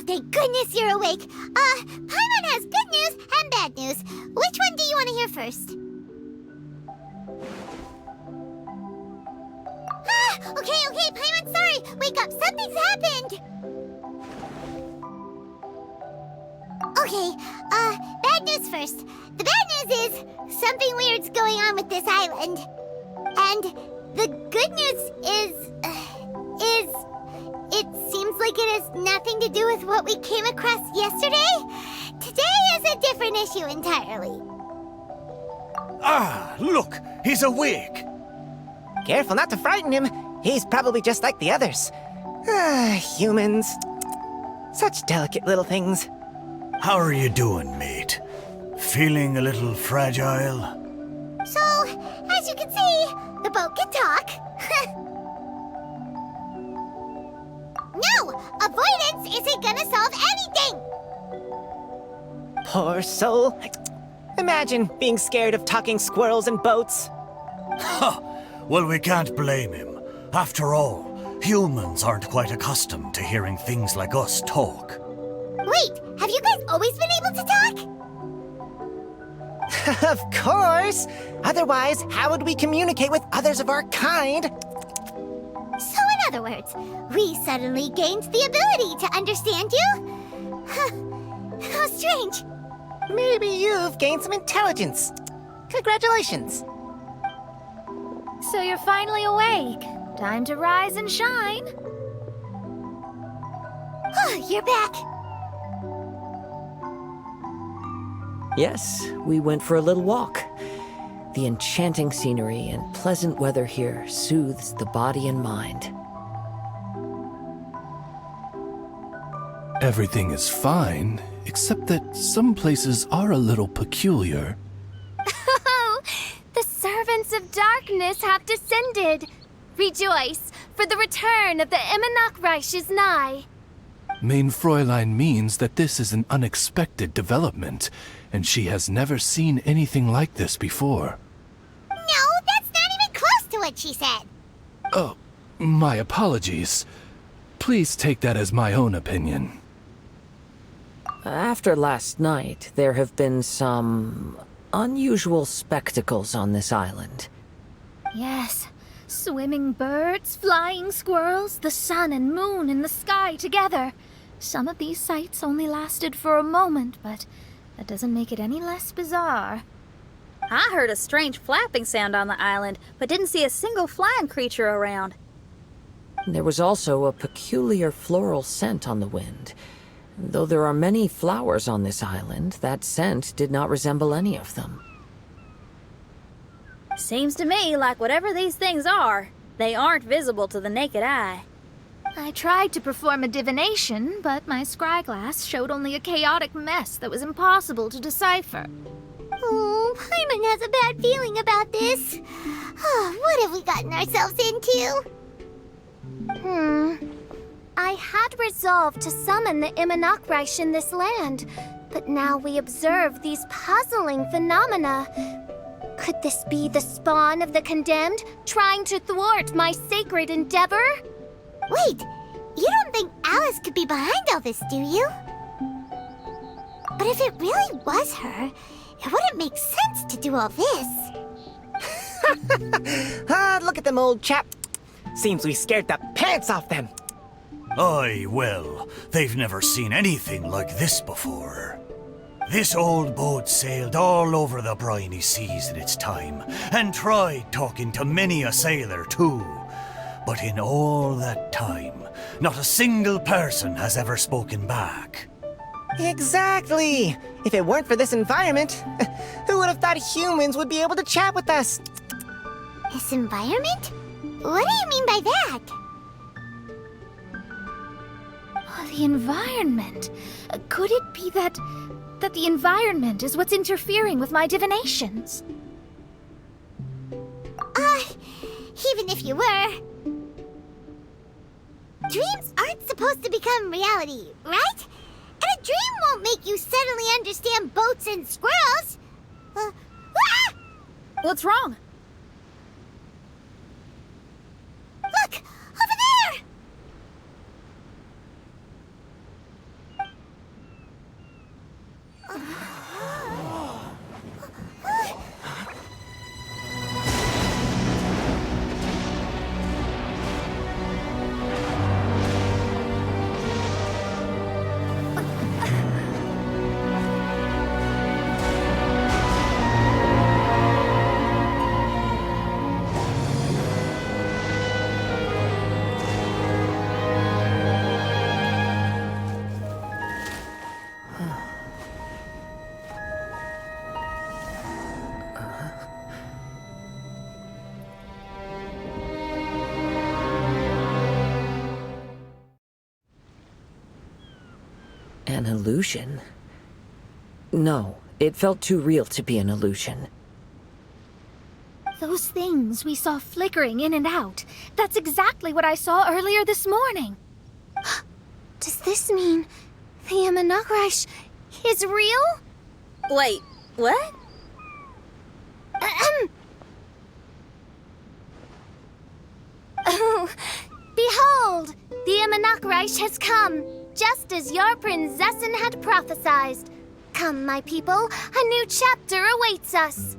thank goodness you're awake. Paimon has good news and bad news. Which one do you want to hear first? Okay, Paimon, sorry. Wake up, something's happened. Okay, bad news first. The bad news is something weird's going on with this island. And the good news is it seems like it has nothing to do with what we came across yesterday. Today is a different issue entirely. Ah, look, he's awake. Careful not to frighten him. He's probably just like the others. Humans. Such delicate little things. How are you doing, mate? Feeling a little fragile? So, as you can see, the boat can talk. No! Avoidance isn't gonna solve anything! Poor soul. Imagine being scared of talking squirrels and boats. Ha! Well, we can't blame him. After all, humans aren't quite accustomed to hearing things like us talk. Wait, have you guys always been able to talk? Of course! Otherwise, how would we communicate with others of our kind? So in other words, we suddenly gained the ability to understand you? How strange. Maybe you've gained some intelligence. Congratulations. So you're finally awake. Time to rise and shine. You're back. Yes, we went for a little walk. The enchanting scenery and pleasant weather here soothes the body and mind. Everything is fine, except that some places are a little peculiar. Oh, the servants of darkness have descended. Rejoice, for the return of the Reich is nigh. Mein Fräulein means that this is an unexpected development, and she has never seen anything like this before. No, that's not even close to what she said. Oh, my apologies. Please take that as my own opinion. After last night, there have been some unusual spectacles on this island. Yes, swimming birds, flying squirrels, the sun and moon in the sky together. Some of these sights only lasted for a moment, but that doesn't make it any less bizarre. I heard a strange flapping sound on the island, but didn't see a single flying creature around. There was also a peculiar floral scent on the wind. Though there are many flowers on this island, that scent did not resemble any of them. Seems to me like whatever these things are, they aren't visible to the naked eye. I tried to perform a divination, but my scryglass showed only a chaotic mess that was impossible to decipher. Oh, Paimon has a bad feeling about this. What have we gotten ourselves into? I had resolved to summon the Reich in this land, but now we observe these puzzling phenomena. Could this be the spawn of the condemned, trying to thwart my sacred endeavor? Wait, you don't think Alice could be behind all this, do you? But if it really was her, it wouldn't make sense to do all this. Look at them, old chap. Seems we scared the pants off them. Aye, well, they've never seen anything like this before. This old boat sailed all over the briny seas in its time, and tried talking to many a sailor too. But in all that time, not a single person has ever spoken back. Exactly. If it weren't for this environment, who would have thought humans would be able to chat with us? This environment? What do you mean by that? Oh, the environment. Could it be that the environment is what's interfering with my divinations? Even if you were... Dreams aren't supposed to become reality, right? And a dream won't make you suddenly understand boats and squirrels. What's wrong? Look! Over there! illusion. No, it felt too real to be an illusion. Those things we saw flickering in and out, that's exactly what I saw earlier this morning. Does this mean the Imanakrish is real? Wait, what? Oh, behold, the Imanakrish has come, just as your Prinzessin had prophesied. Come, my people, a new chapter awaits us.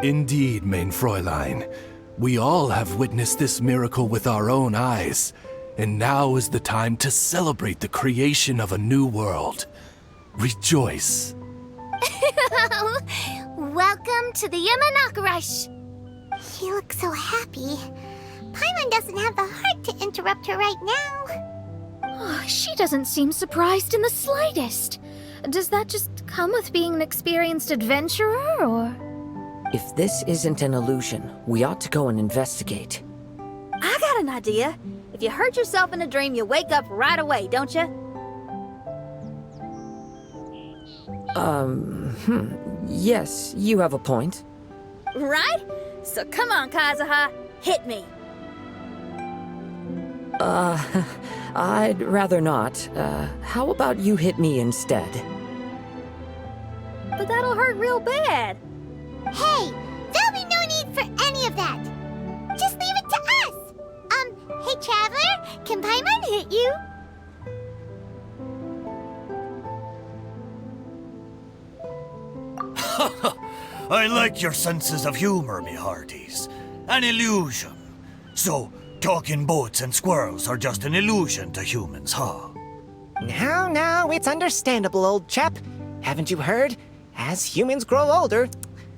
Indeed, mein Fräulein. We all have witnessed this miracle with our own eyes, and now is the time to celebrate the creation of a new world. Rejoice. Welcome to the Imanakrish. She looks so happy. Paimon doesn't have the heart to interrupt her right now. Oh, she doesn't seem surprised in the slightest. Does that just come with being an experienced adventurer, or...? If this isn't an illusion, we ought to go and investigate. I got an idea. If you hurt yourself in a dream, you wake up right away, don't you? Yes, you have a point. Right? So come on, Kazuha, hit me. I'd rather not. How about you hit me instead? But that'll hurt real bad. Hey, there'll be no need for any of that. Just leave it to us. Hey, Traveler, can Paimon hit you? I like your senses of humor, me hearties. An illusion. So, talking boats and squirrels are just an illusion to humans, huh? Now, it's understandable, old chap. Haven't you heard? As humans grow older,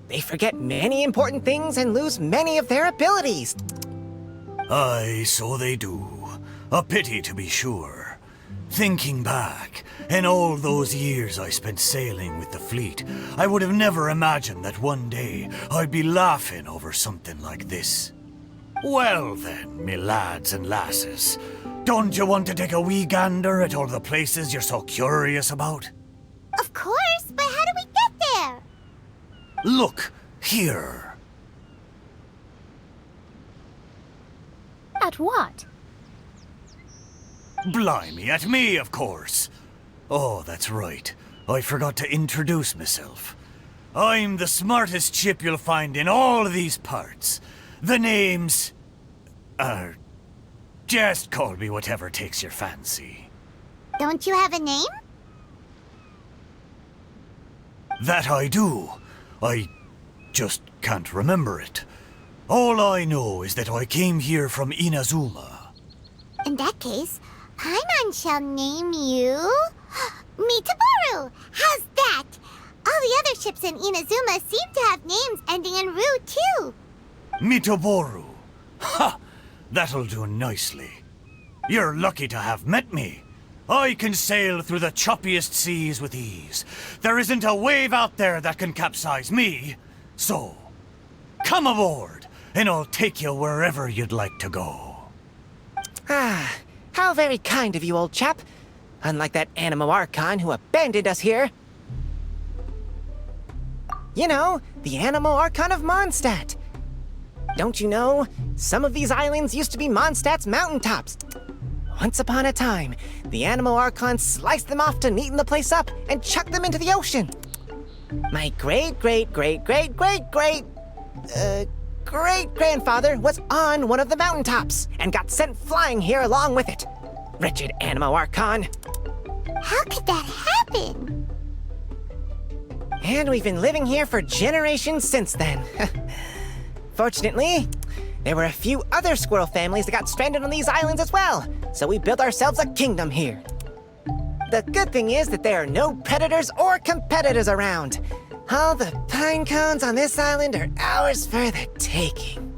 they forget many important things and lose many of their abilities. Aye, so they do. A pity, to be sure. Thinking back, in all those years I spent sailing with the fleet, I would have never imagined that one day I'd be laughing over something like this. Well then, me lads and lasses, don't you want to take a wee gander at all the places you're so curious about? Of course, but how do we get there? Look, here. At what? Blimey, at me, of course. Oh, that's right. I forgot to introduce myself. I'm the smartest chip you'll find in all these parts. The name's... just call me whatever takes your fancy. Don't you have a name? That I do. I just can't remember it. All I know is that I came here from Inazuma. In that case, Paimon shall name you... Mitaboru! How's that? All the other ships in Inazuma seem to have names ending in Ru, too. Mitoboru. Ha! That'll do nicely. You're lucky to have met me. I can sail through the choppiest seas with ease. There isn't a wave out there that can capsize me. So, come aboard, and I'll take you wherever you'd like to go. Ah, how very kind of you, old chap. Unlike that Animo Archon who abandoned us here. You know, the Animo Archon of Mondstadt. Don't you know, some of these islands used to be Mondstadt's mountaintops. Once upon a time, the Animo Archon sliced them off to neaten the place up and chucked them into the ocean. My great-grandfather was on one of the mountaintops and got sent flying here along with it. Wretched Animo Archon. How could that happen? And we've been living here for generations since then. Fortunately, there were a few other squirrel families that got stranded on these islands as well, so we built ourselves a kingdom here. The good thing is that there are no predators or competitors around. All the pine cones on this island are ours for the taking.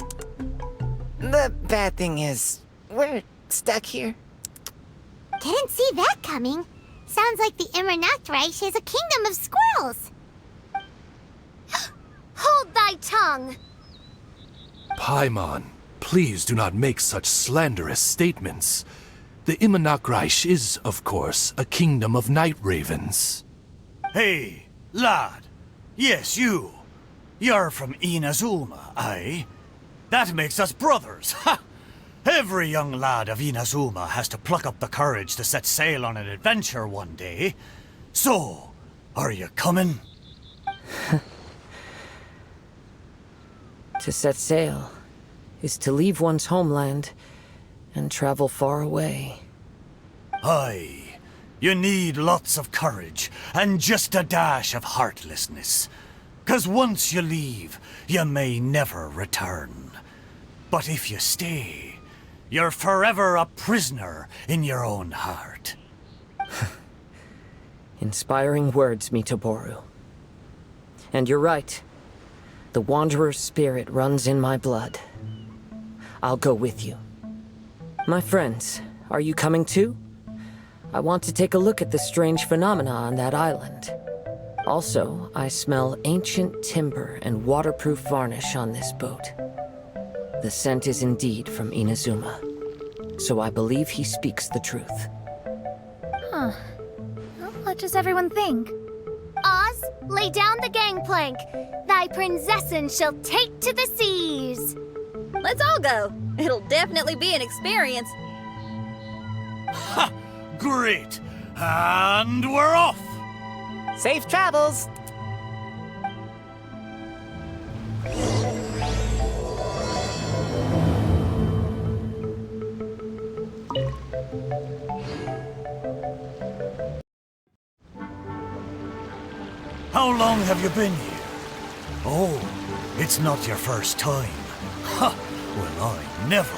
The bad thing is, we're stuck here. Didn't see that coming. Sounds like the Imanakrish is a kingdom of squirrels. Hold thy tongue! Paimon, please do not make such slanderous statements. The Immonakreich is, of course, a kingdom of night ravens. Hey, lad. Yes, you. You're from Inazuma, aye? That makes us brothers, ha! Every young lad of Inazuma has to pluck up the courage to set sail on an adventure one day. So, are you coming? To set sail is to leave one's homeland and travel far away. Aye. You need lots of courage and just a dash of heartlessness. 'Cause once you leave, you may never return. But if you stay, you're forever a prisoner in your own heart. Inspiring words, Mitoboru. And you're right. The Wanderer's spirit runs in my blood. I'll go with you. My friends, are you coming too? I want to take a look at the strange phenomena on that island. Also, I smell ancient timber and waterproof varnish on this boat. The scent is indeed from Inazuma, so I believe he speaks the truth. Huh. Well, what does everyone think? Oz, lay down the gangplank. Thy princessin shall take to the seas. Let's all go. It'll definitely be an experience. Ha! Great! And we're off! Safe travels! How long have you been here? Oh, it's not your first time. Ha! Well, I never.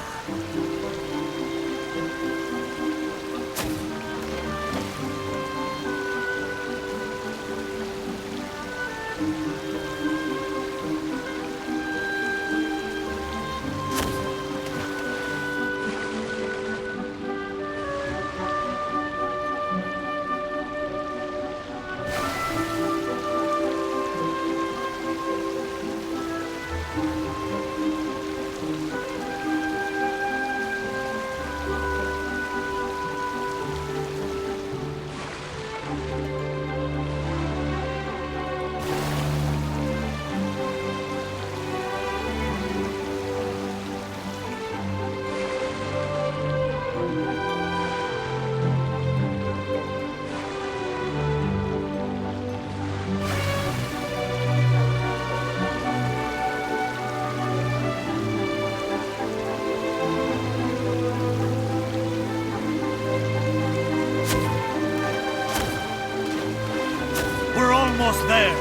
Almost there.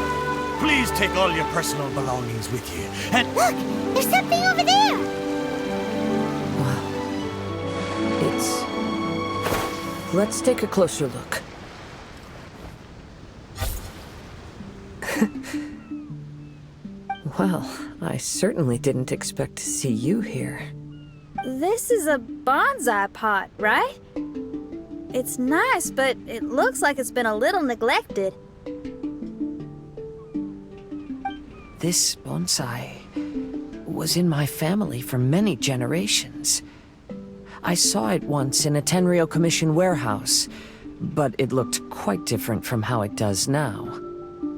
Please take all your personal belongings with you. And Look! There's something over there! Wow. Let's take a closer look. Well, I certainly didn't expect to see you here. This is a bonsai pot, right? It's nice, but it looks like it's been a little neglected. This bonsai was in my family for many generations. I saw it once in a Tenryo Commission warehouse, but it looked quite different from how it does now.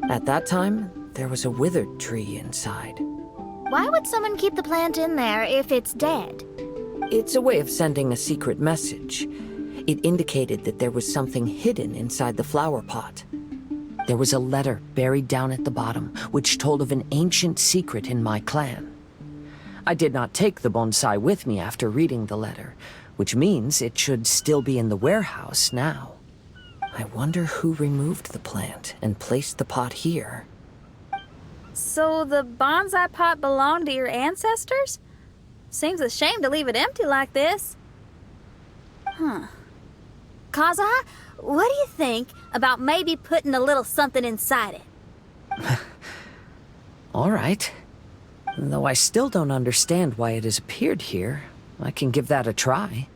At that time, there was a withered tree inside. Why would someone keep the plant in there if it's dead? It's a way of sending a secret message. It indicated that there was something hidden inside the flower pot. There was a letter buried down at the bottom, which told of an ancient secret in my clan. I did not take the bonsai with me after reading the letter, which means it should still be in the warehouse now. I wonder who removed the plant and placed the pot here. So the bonsai pot belonged to your ancestors? Seems a shame to leave it empty like this. Huh. Kazuha, what do you think about maybe putting a little something inside it? All right. Though I still don't understand why it has appeared here, I can give that a try.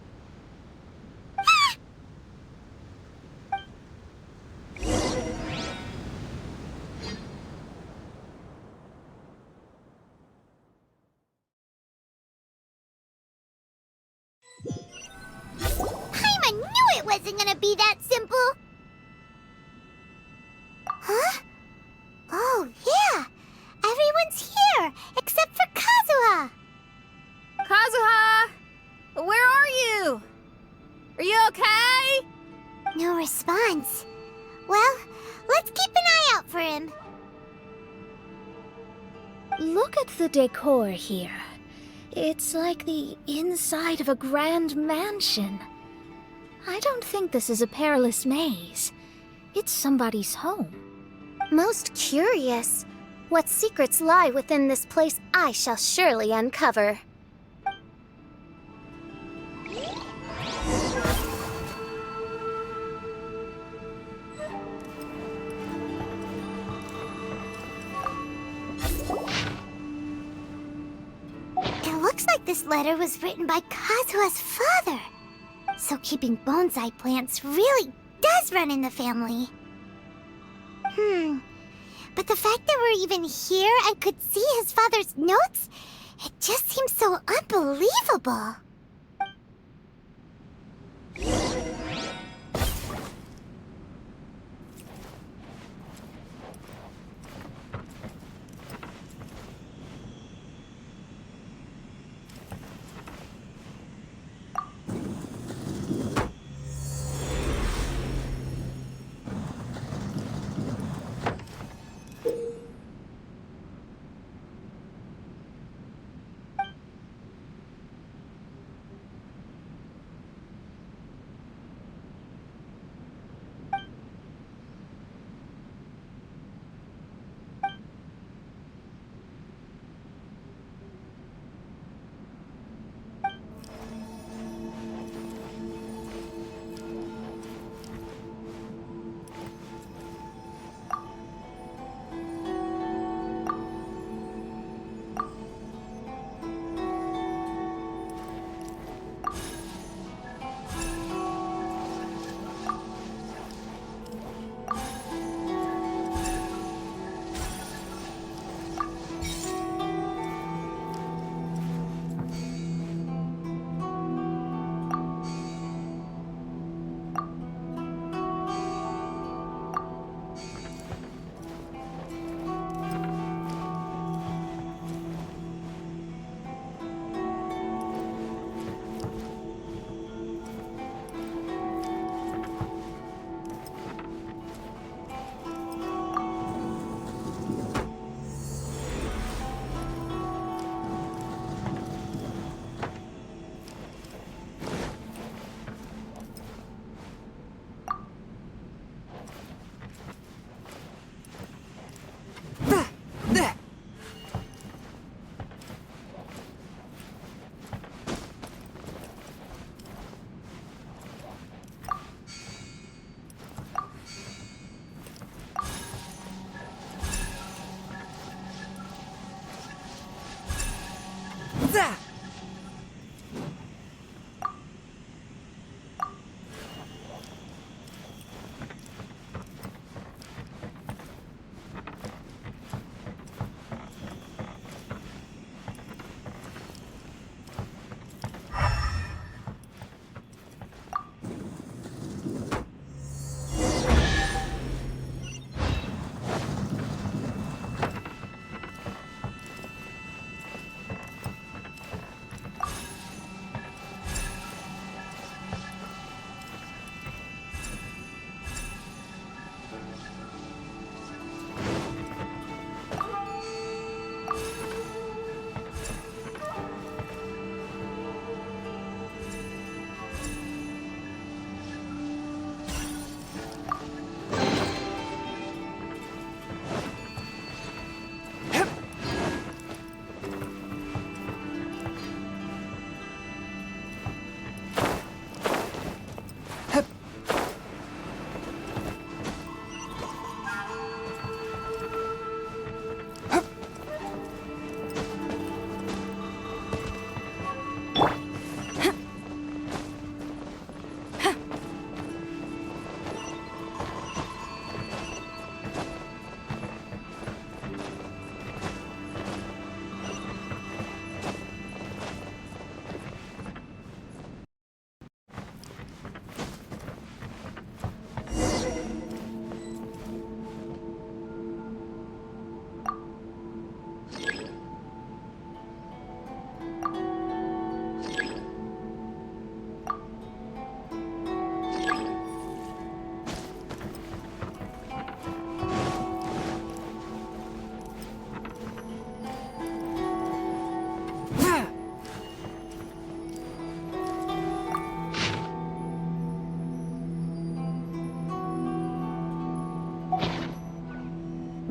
wasn't gonna be that simple. Huh? Oh, yeah. Everyone's here, except for Kazuha. Kazuha! Where are you? Are you okay? No response. Well, let's keep an eye out for him. Look at the decor here. It's like the inside of a grand mansion. I don't think this is a perilous maze. It's somebody's home. Most curious. What secrets lie within this place I shall surely uncover. It looks like this letter was written by Kazuha's father. So keeping bonsai plants really does run in the family. But the fact that we're even here and could see his father's notes, it just seems so unbelievable.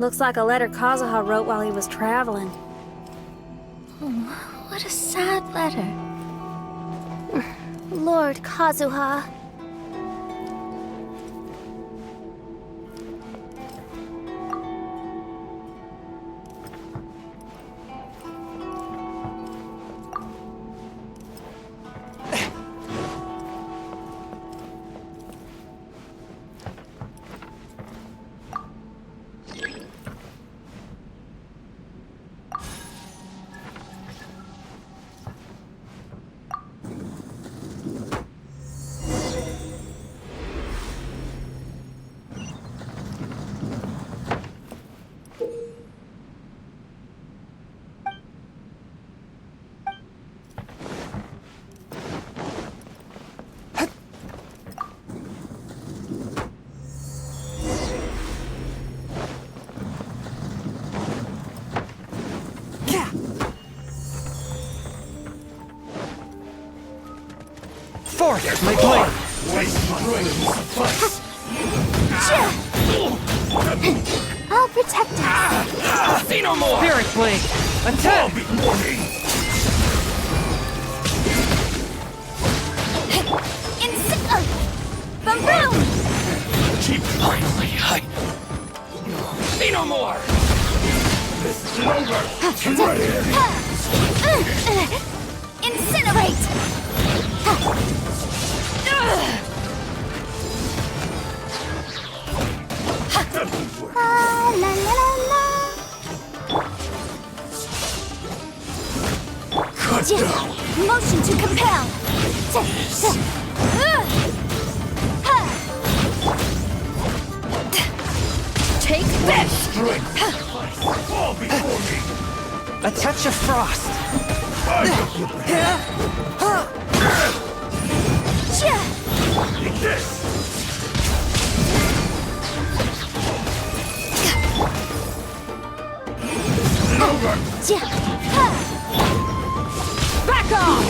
Looks like a letter Kazuha wrote while he was traveling. Oh, what a sad letter. Lord Kazuha. Forth, my blade! I'll protect us. See no more! Spirit blade! Attack! Boom boom! Finally, see no more! Incinerate! La la la la. Motion to compel. Take this. Fall before me! A touch of frost! Take this! Back off!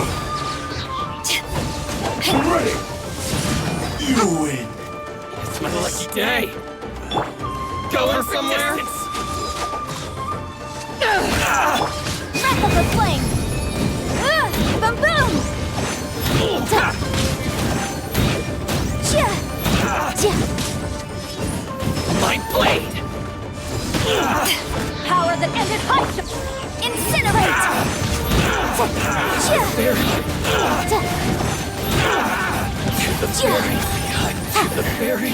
I'm ready! You win! It's my lucky day! Going somewhere? Wrath of the flame! Boom boom! My blade! Power that ended height! Incinerate! To the very...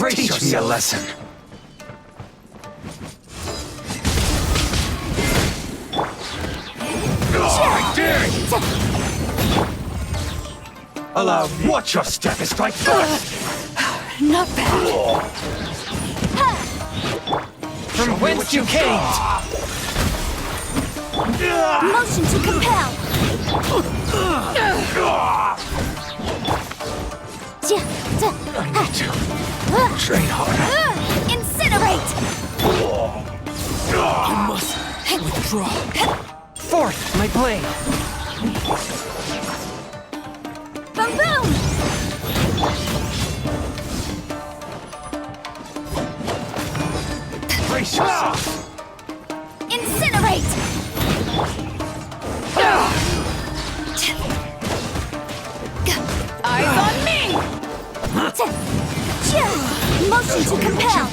Teach me a lesson. I dare you! Allow me. Watch your step and strike first! Not bad. From whence you came! Motion to compel. I need to train harder. Incinerate. You must withdraw. Forth, my blade! Boom boom. Brace yourself! Incinerate. Eyes on me. Motion to compel.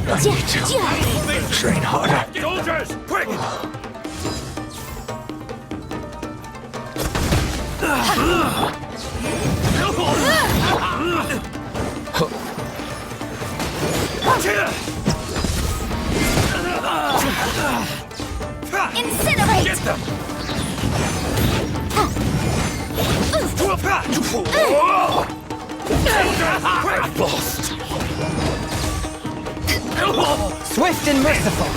I need to train harder. Soldiers, quick! Incinerate. Get them! Lost. Swift and merciful!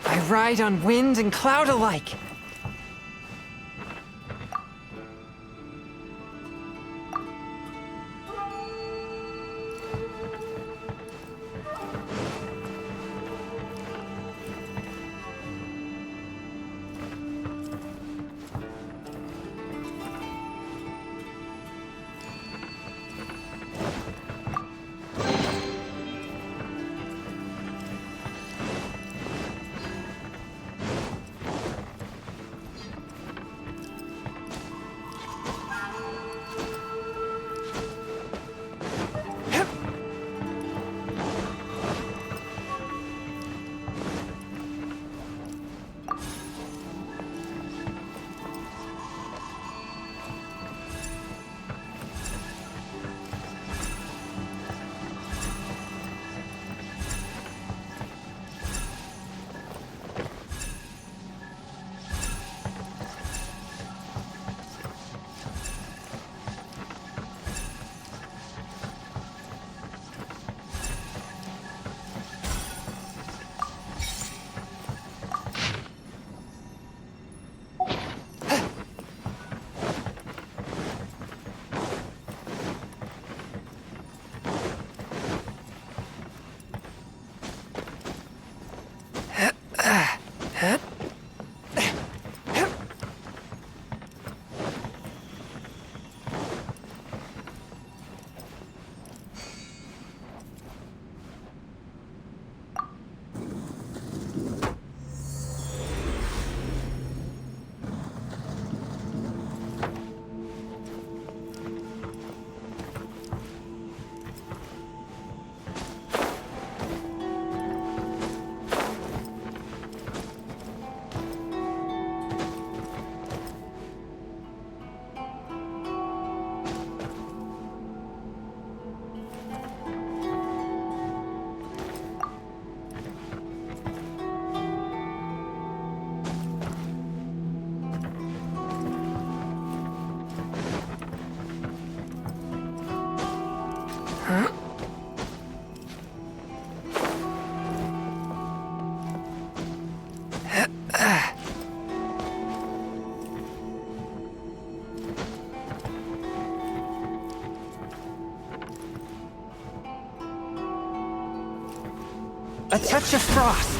I ride on wind and cloud alike. A touch of frost.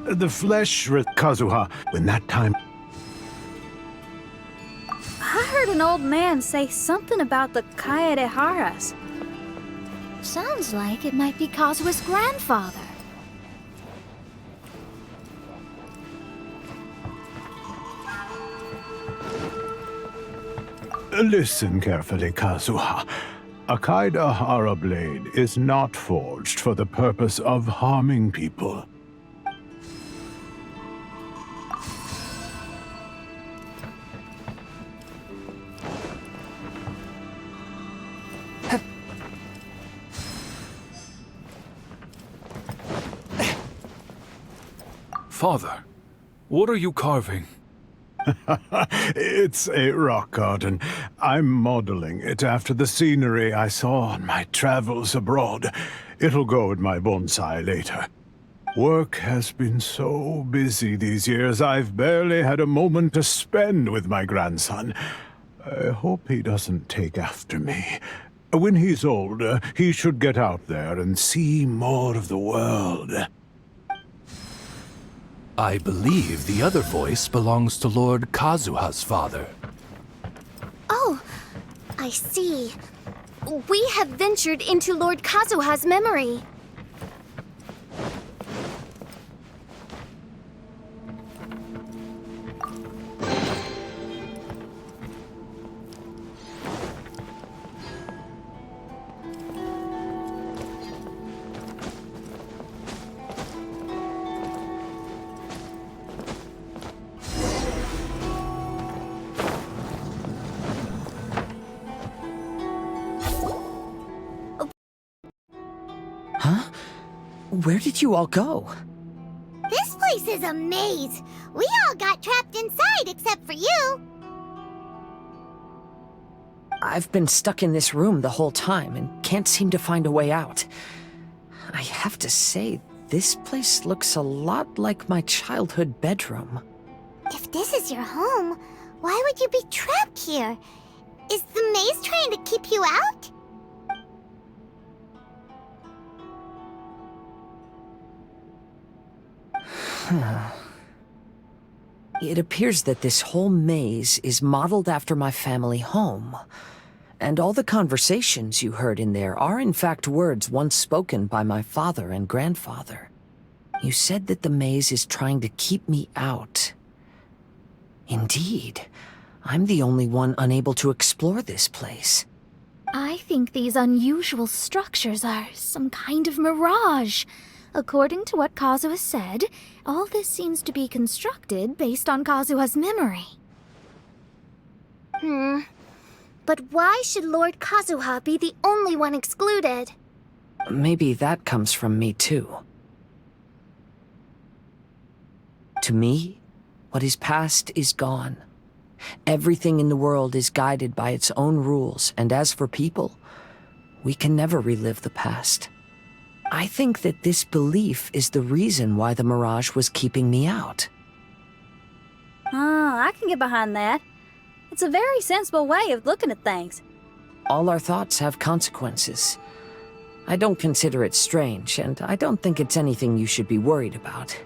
The flesh, Kazuha, when that time... I heard an old man say something about the Kaedeharas. Sounds like it might be Kazuha's grandfather. Listen carefully, Kazuha. A Kaedehara blade is not forged for the purpose of harming people. Father, what are you carving? It's a rock garden. I'm modeling it after the scenery I saw on my travels abroad. It'll go in my bonsai later. Work has been so busy these years, I've barely had a moment to spend with my grandson. I hope he doesn't take after me. When he's older, he should get out there and see more of the world. I believe the other voice belongs to Lord Kazuha's father. Oh, I see. We have ventured into Lord Kazuha's memory. Huh? Where did you all go? This place is a maze. We all got trapped inside except for you. I've been stuck in this room the whole time and can't seem to find a way out. I have to say, this place looks a lot like my childhood bedroom. If this is your home, why would you be trapped here? Is the maze trying to keep you out? It appears that this whole maze is modeled after my family home. And all the conversations you heard in there are in fact words once spoken by my father and grandfather. You said that the maze is trying to keep me out. Indeed, I'm the only one unable to explore this place. I think these unusual structures are some kind of mirage. According to what Kazuha said, all this seems to be constructed based on Kazuha's memory. But why should Lord Kazuha be the only one excluded? Maybe that comes from me too. To me, What is past is gone. Everything in the world is guided by its own rules, and as for people, we can never relive the past. I think that this belief is the reason why the Mirage was keeping me out. I can get behind that. It's a very sensible way of looking at things. All our thoughts have consequences. I don't consider it strange, and I don't think it's anything you should be worried about.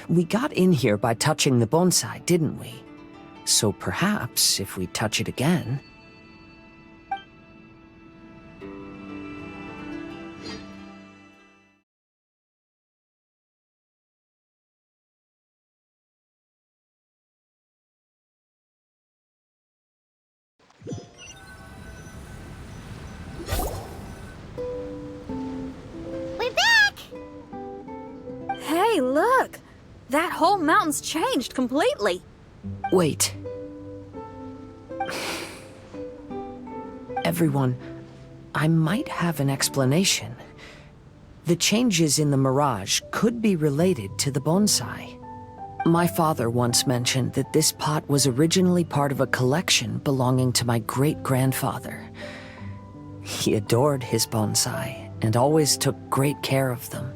We got in here by touching the bonsai, didn't we? So perhaps, if we touch it again... We're back! Hey, look! That whole mountain's changed completely. Wait. Everyone, I might have an explanation. The changes in the Mirage could be related to the bonsai. My father once mentioned that this pot was originally part of a collection belonging to my great-grandfather. He adored his bonsai and always took great care of them.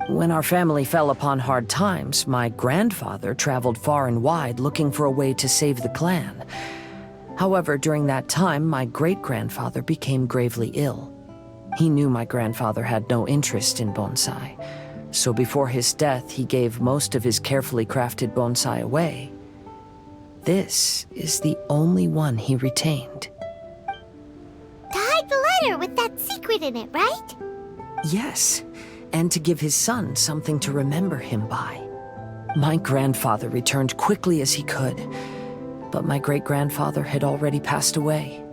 When our family fell upon hard times, my grandfather traveled far and wide looking for a way to save the clan. However, during that time, my great-grandfather became gravely ill. He knew my grandfather had no interest in bonsai, so before his death, he gave most of his carefully crafted bonsai away. This is the only one he retained. To hide the letter with that secret in it, right? Yes, and to give his son something to remember him by. My grandfather returned quickly as he could, but my great-grandfather had already passed away.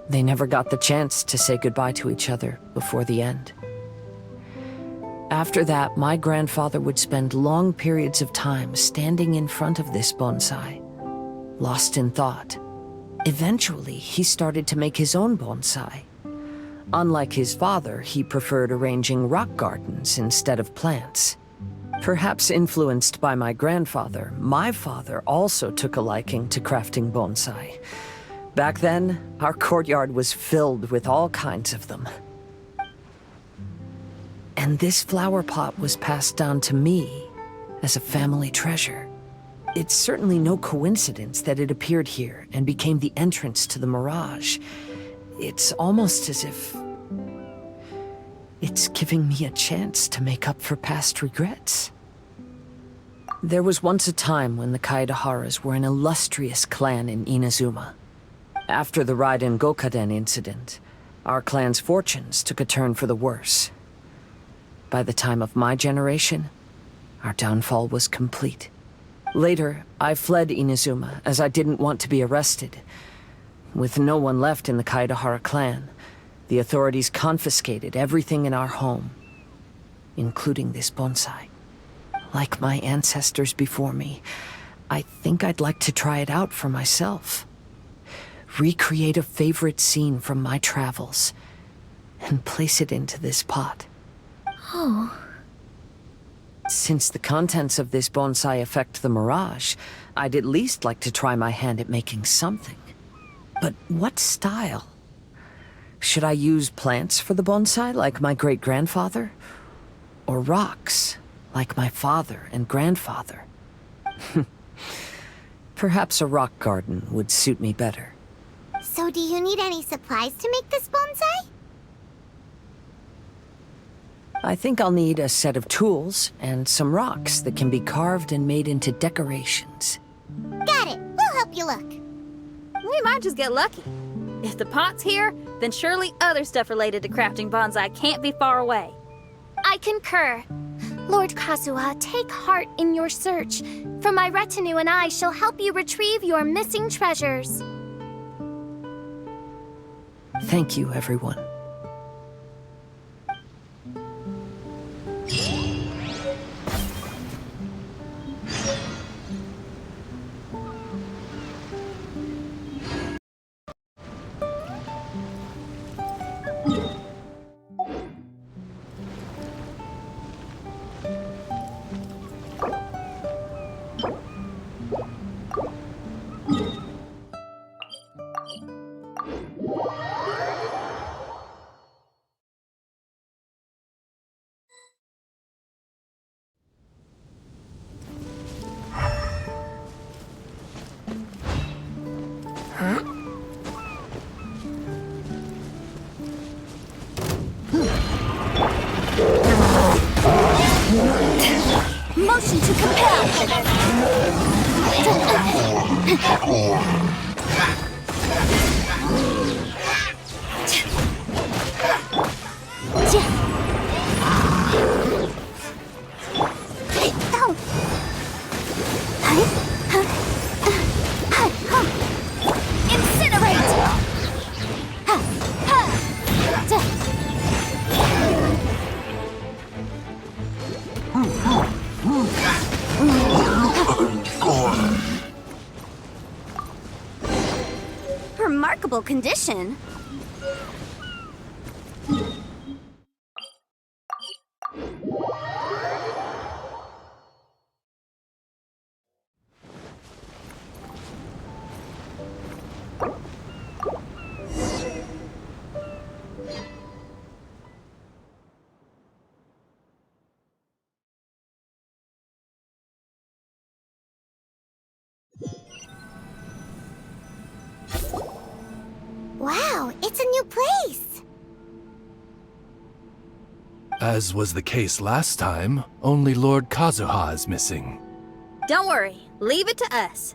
They never got the chance to say goodbye to each other before the end. After that, my grandfather would spend long periods of time standing in front of this bonsai, lost in thought. Eventually, he started to make his own bonsai. Unlike his father, he preferred arranging rock gardens instead of plants. Perhaps influenced by my grandfather, my father also took a liking to crafting bonsai. Back then, our courtyard was filled with all kinds of them. And this flower pot was passed down to me as a family treasure. It's certainly no coincidence that it appeared here and became the entrance to the Mirage. It's almost as if it's giving me a chance to make up for past regrets. There was once a time when the Kaidaharas were an illustrious clan in Inazuma. After the Raiden Gokaden incident, our clan's fortunes took a turn for the worse. By the time of my generation, our downfall was complete. Later, I fled Inazuma as I didn't want to be arrested. With no one left in the Kaidahara clan, the authorities confiscated everything in our home, including this bonsai. Like my ancestors before me, I think I'd like to try it out for myself. Recreate a favorite scene from my travels, and place it into this pot. Oh. Since the contents of this bonsai affect the Mirage, I'd at least like to try my hand at making something. But what style? Should I use plants for the bonsai, like my great-grandfather? Or rocks, like my father and grandfather? Perhaps a rock garden would suit me better. So do you need any supplies to make this bonsai? I think I'll need a set of tools and some rocks that can be carved and made into decorations. Got it. We'll help you look. We might just get lucky. If the pot's here, then surely other stuff related to crafting bonsai can't be far away. I concur. Lord Kazuha, take heart in your search, for my retinue and I shall help you retrieve your missing treasures. Thank you, everyone. Motion to compel! Remarkable condition. Wow, it's a new place. As was the case last time, only Lord Kazuha is missing. Don't worry, leave it to us.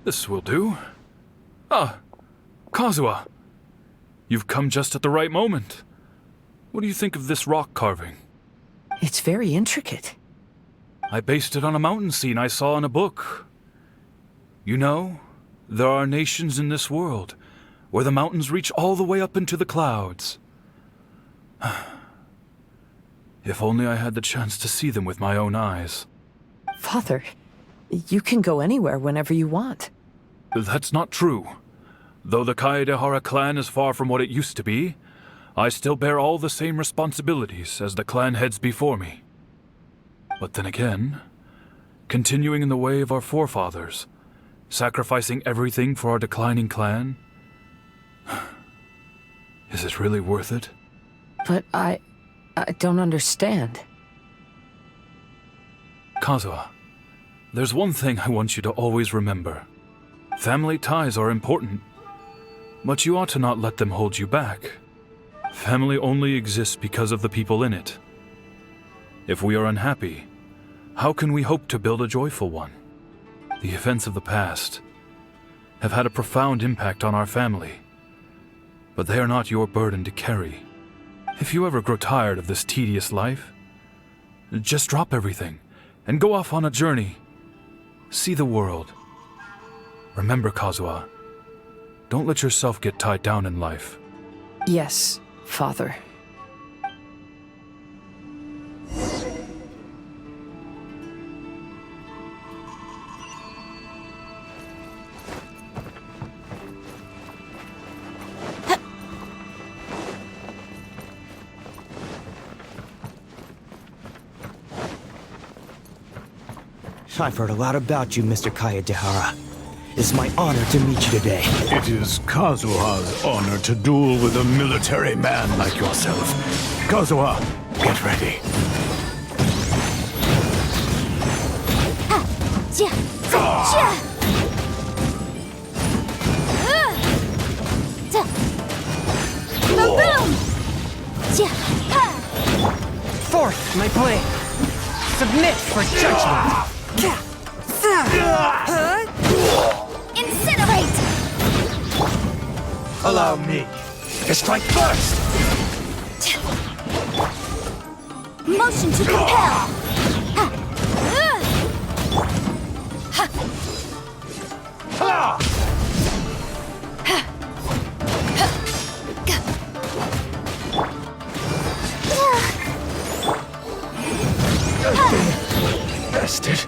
This will do. Ah, Kazuha. You've come just at the right moment. What do you think of this rock carving? It's very intricate. I based it on a mountain scene I saw in a book. You know, there are nations in this world where the mountains reach all the way up into the clouds. If only I had the chance to see them with my own eyes. Father, you can go anywhere whenever you want. That's not true. Though the Kaedehara clan is far from what it used to be, I still bear all the same responsibilities as the clan heads before me. But then again, continuing in the way of our forefathers, sacrificing everything for our declining clan, is it really worth it? But I don't understand. Kazuha, there's one thing I want you to always remember. Family ties are important, but you ought to not let them hold you back. Family only exists because of the people in it. If we are unhappy, how can we hope to build a joyful one? The events of the past have had a profound impact on our family, but they are not your burden to carry. If you ever grow tired of this tedious life, just drop everything and go off on a journey. See the world. Remember, Kazuha, don't let yourself get tied down in life. Yes, Father. I've heard a lot about you, Mr. Kaedehara. It's my honor to meet you today. It is Kazuha's honor to duel with a military man like yourself. Kazuha, get ready. Fourth, my blade. Submit for judgment. Incinerate! Allow me to strike first! Motion to compel! Bastard.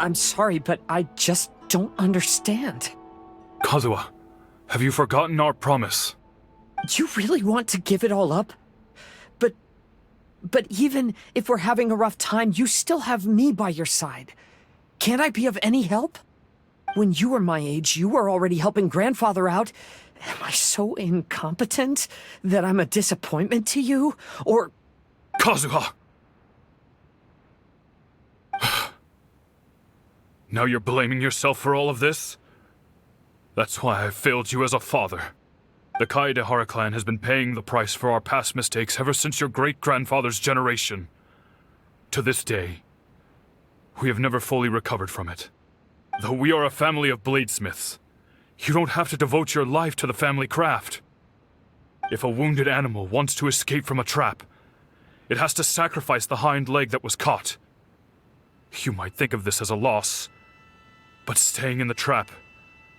I'm sorry, but I just don't understand. Kazuha, have you forgotten our promise? You really want to give it all up? But even if we're having a rough time, you still have me by your side. Can't I be of any help? When you were my age, you were already helping Grandfather out. Am I so incompetent that I'm a disappointment to you? Or... Kazuha! Now you're blaming yourself for all of this? That's why I failed you as a father. The Kaedehara clan has been paying the price for our past mistakes ever since your great-grandfather's generation. To this day, we have never fully recovered from it. Though we are a family of bladesmiths, you don't have to devote your life to the family craft. If a wounded animal wants to escape from a trap, it has to sacrifice the hind leg that was caught. You might think of this as a loss, but staying in the trap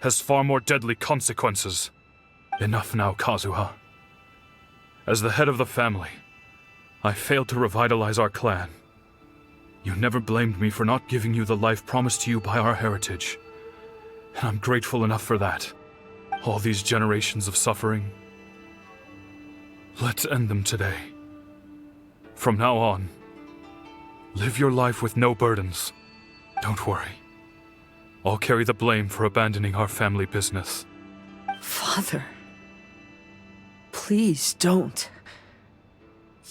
has far more deadly consequences. Enough now, Kazuha. As the head of the family, I failed to revitalize our clan. You never blamed me for not giving you the life promised to you by our heritage, and I'm grateful enough for that. All these generations of suffering, let's end them today. From now on, live your life with no burdens. Don't worry. I'll carry the blame for abandoning our family business. Father, please don't.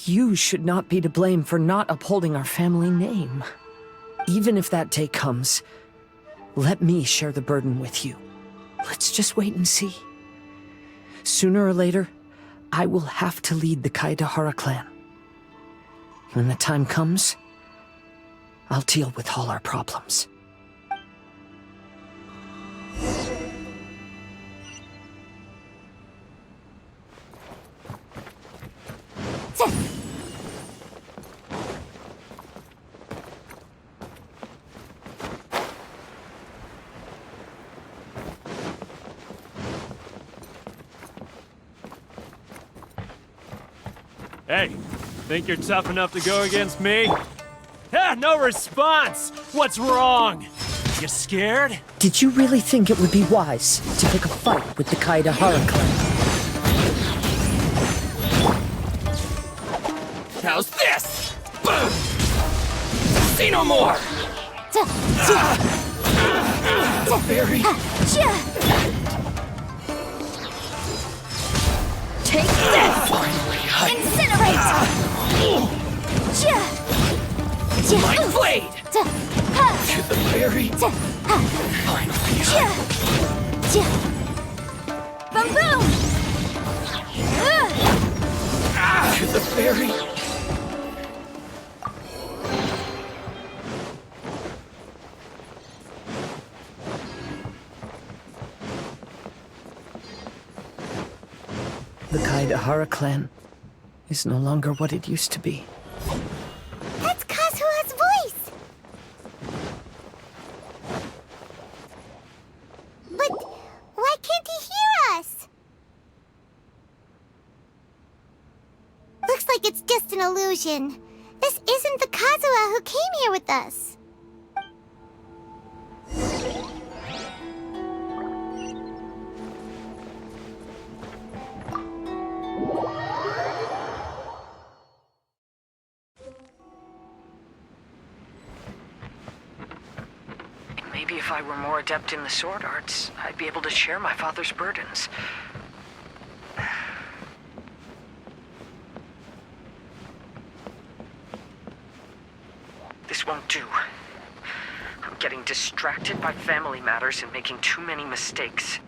You should not be to blame for not upholding our family name. Even if that day comes, let me share the burden with you. Let's just wait and see. Sooner or later, I will have to lead the Kaedehara clan. When the time comes, I'll deal with all our problems. Hey, think you're tough enough to go against me? Ah, no response! What's wrong? You scared? Did you really think it would be wise to pick a fight with the Kaedehara clan? How's this? See no more! Very. Take this! Incinerate! My blade! To the very final piece. Boom boom! To the very... The Kaedehara clan is no longer what it used to be. That's Kazuha's voice! But why can't he hear us? Looks like it's just an illusion. This isn't the Kazuha who came here with us. Maybe if I were more adept in the sword arts, I'd be able to share my father's burdens. This won't do. I'm getting distracted by family matters and making too many mistakes.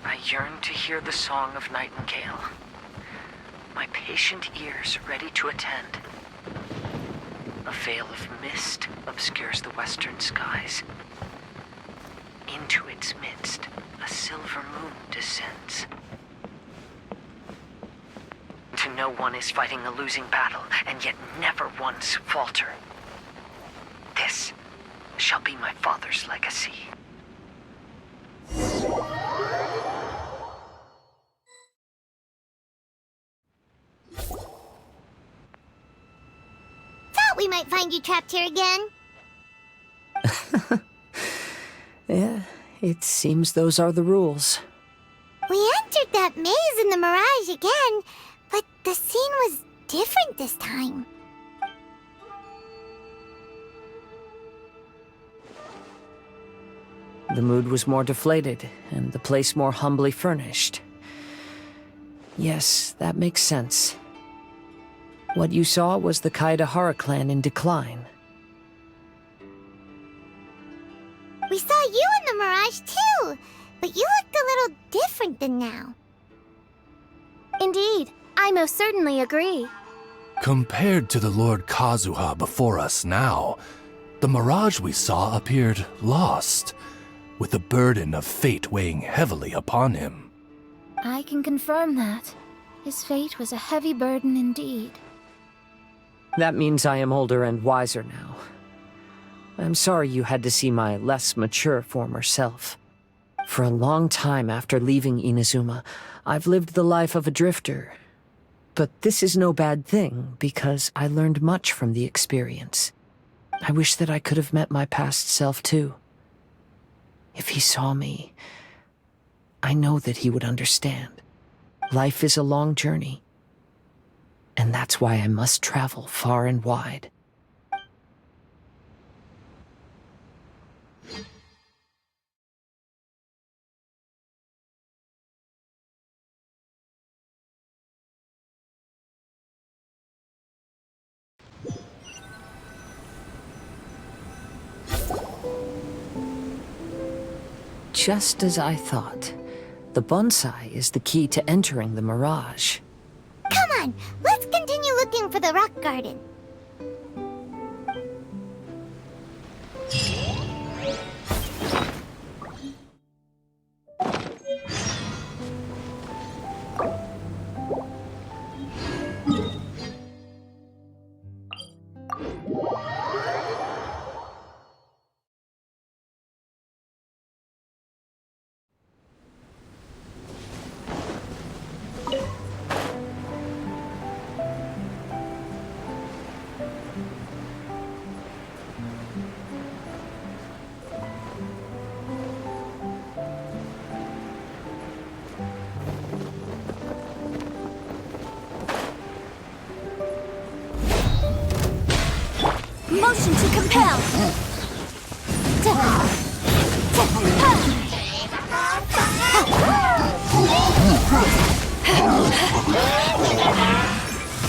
I yearn to hear the song of Nightingale. My patient ears ready to attend. A veil of mist obscures the western skies. Into its midst, a silver moon descends. To know one is fighting a losing battle, and yet never once falter. This shall be my father's legacy. we might find you trapped here again. Yeah, it seems those are the rules. We entered that maze in the Mirage again, but the scene was different this time. The mood was more deflated, and the place more humbly furnished. Yes, that makes sense. What you saw was the Kaedahara clan in decline. We saw you in the Mirage too, but you looked a little different than now. Indeed, I most certainly agree. Compared to the Lord Kazuha before us now, the mirage we saw appeared lost, with the burden of fate weighing heavily upon him. I can confirm that. His fate was a heavy burden indeed. That means I am older and wiser now. I'm sorry you had to see my less mature former self. For a long time after leaving Inazuma, I've lived the life of a drifter. But this is no bad thing, because I learned much from the experience. I wish that I could have met my past self too. If he saw me, I know that he would understand. Life is a long journey, and that's why I must travel far and wide. Just as I thought. The bonsai is the key to entering the Mirage. Come on, let's continue looking for the rock garden. Motion to compel!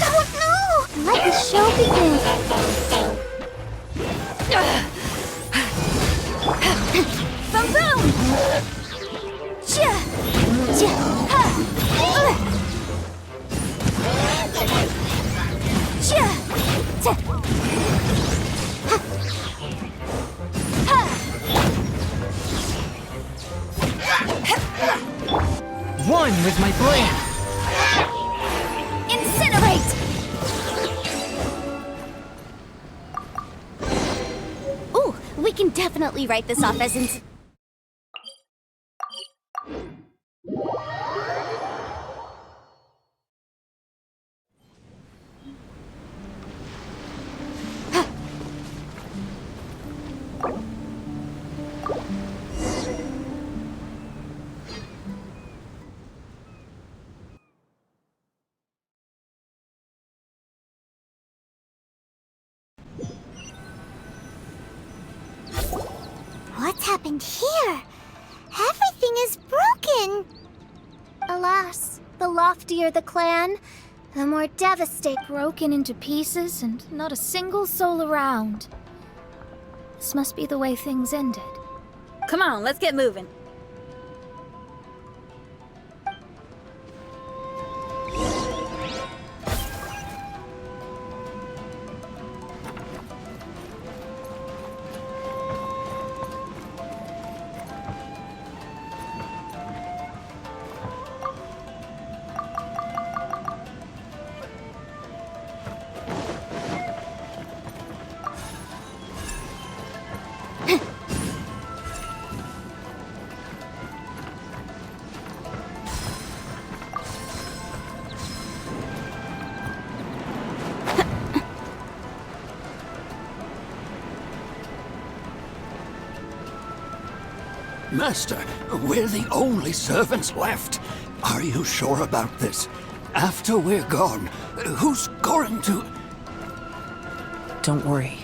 Oh no! Let the show begin! Boom boom! Cha! Cha! Ha! Cha! Ta! One with my blade! Incinerate! Ooh, we can definitely write this off as What's happened here? Everything is broken. Alas, the loftier the clan, the more devastating. Broken into pieces and not a single soul around. This must be the way things ended. Come on, let's get moving. Master, we're the only servants left. Are you sure about this? After we're gone, who's going to... Don't worry.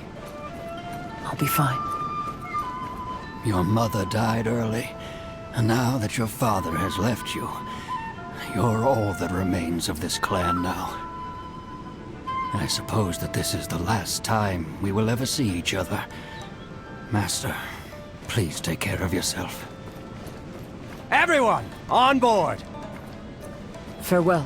I'll be fine. Your mother died early, and now that your father has left you, you're all that remains of this clan now. I suppose that this is the last time we will ever see each other. Master, please take care of yourself. Everyone, on board! Farewell.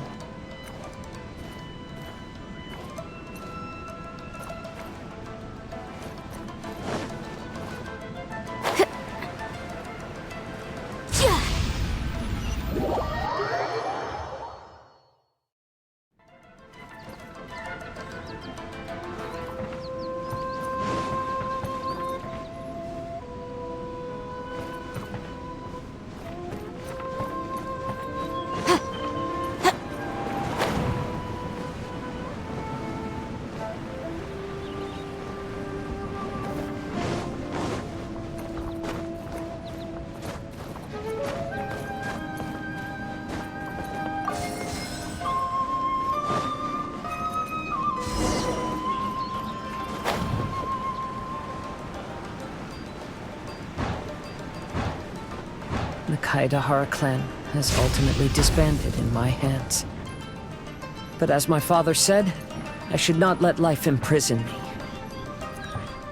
The Kaedahara clan has ultimately disbanded in my hands. But as my father said, I should not let life imprison me.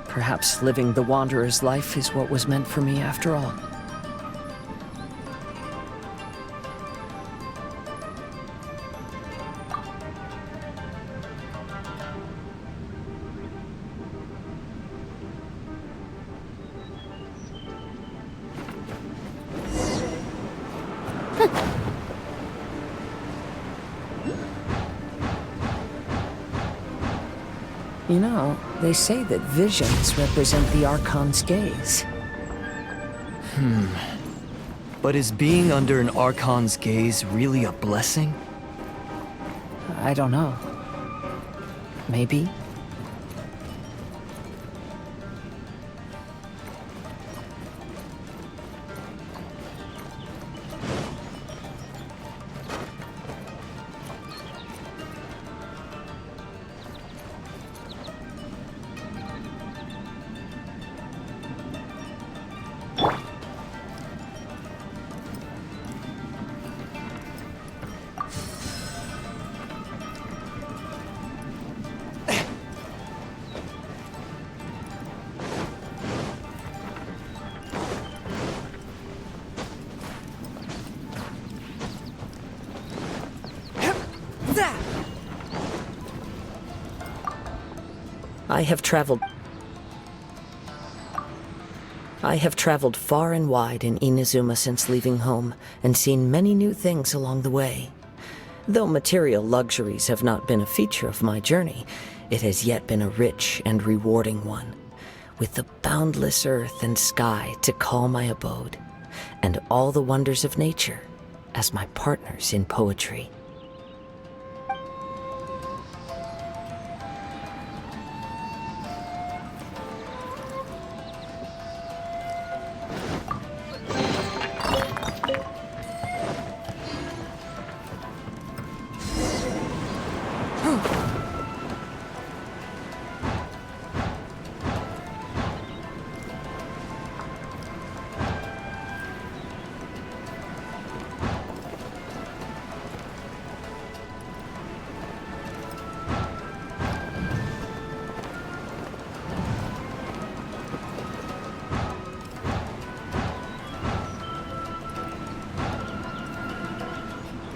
Perhaps living the Wanderer's life is what was meant for me after all. You know, they say that visions represent the Archon's gaze. But is being under an Archon's gaze really a blessing? I don't know. Maybe. I have traveled far and wide in Inazuma since leaving home, and seen many new things along the way. Though material luxuries have not been a feature of my journey, it has yet been a rich and rewarding one, with the boundless earth and sky to call my abode, and all the wonders of nature as my partners in poetry.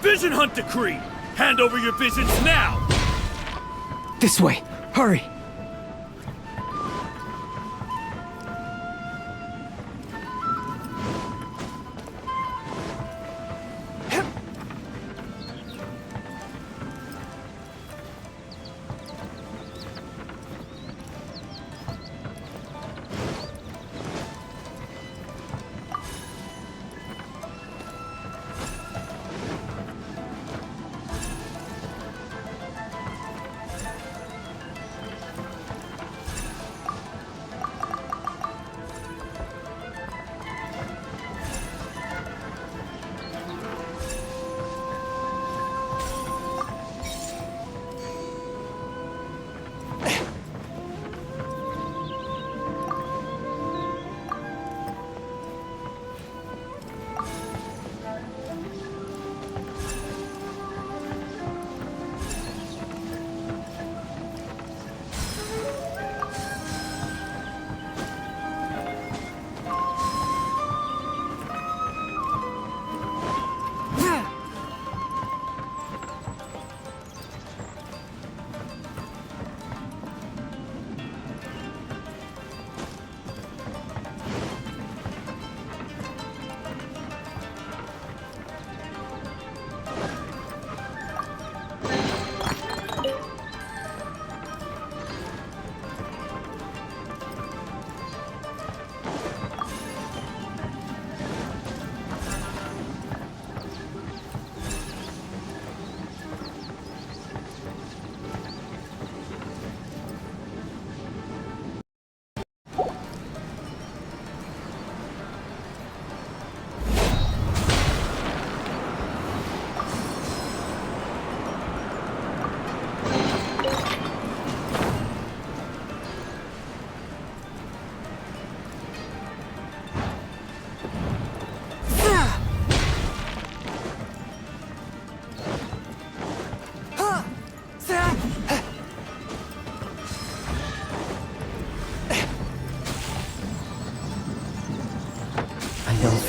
Vision Hunt Decree! Hand over your visions now! This way! Hurry!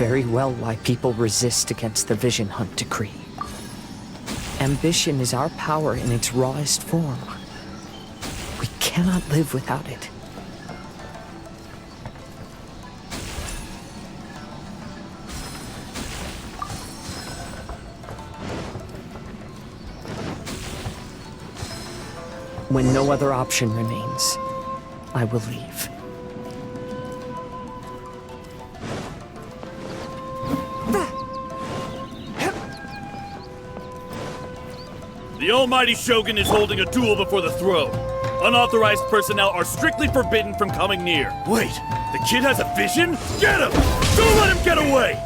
very well why people resist against the Vision Hunt decree. Ambition is our power in its rawest form. We cannot live without it. When no other option remains, I will leave. The Almighty Shogun is holding a duel before the throne. Unauthorized personnel are strictly forbidden from coming near. Wait, the kid has a vision? Get him! Don't let him get away!